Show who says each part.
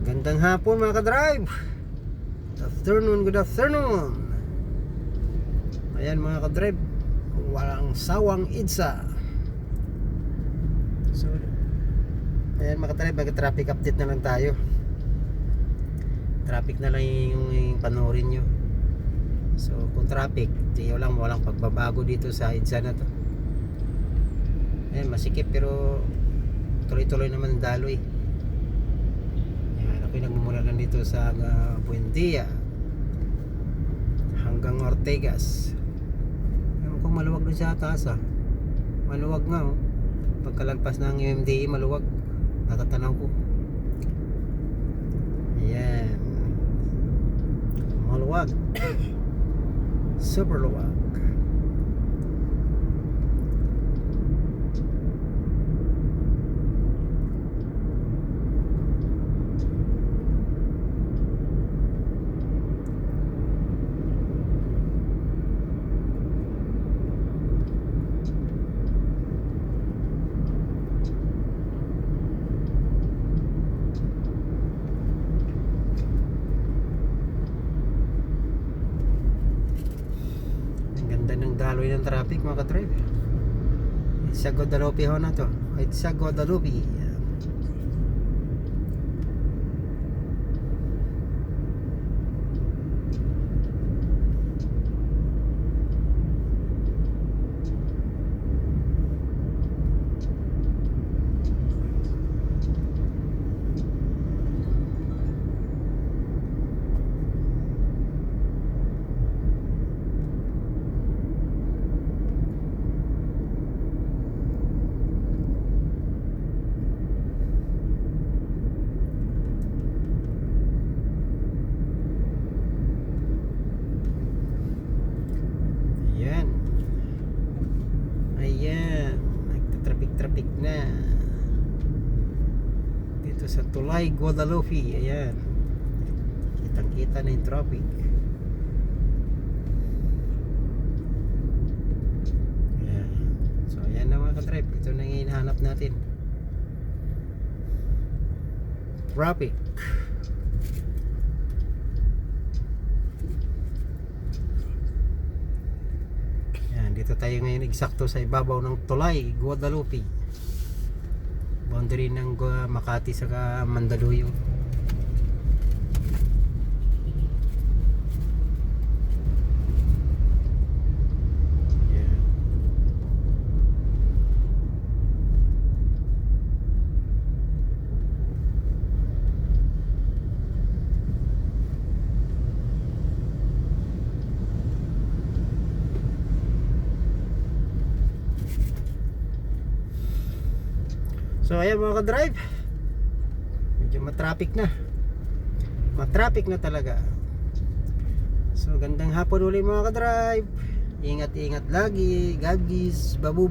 Speaker 1: Gandang hapon mga ka-drive. Good afternoon. Ayan mga ka-drive, walang sawang EDSA. So, ayan mga ka-drive, mag-traffic update na lang tayo. Traffic na lang yung panoorin nyo. So kung traffic, walang pagbabago dito sa EDSA na to. Ayan, masikip pero tuloy-tuloy naman ang daloy. Ayan, ako'y nagmumula lang dito sa Buendia hanggang Ortegas. Ewan kung maluwag dun sa taas maluwag nga pagkalagpas ng MMDA maluwag, nakatanaw ko. Ayan, maluwag. Super luwag. Ng daloy ng traffic mga ka-drive. Sa Guadalupe ho na to. Sa Guadalupe. Ayan, nagtatraffic na dito sa Tulay, Guadalupe. Ayan, kitang kita na yung traffic. Ayan. So ayan na mga ka-drive, ito na yung hinahanap natin, traffic. Dito tayo ngayon eksakto sa ibabaw ng Tulay, Guadalupe. Boundary ng Makati sa Mandaluyong. So ayan mga ka-drive, medyo matraffic na talaga. So gandang hapon ulit mga ka-drive. Ingat lagi. God bless. Babu.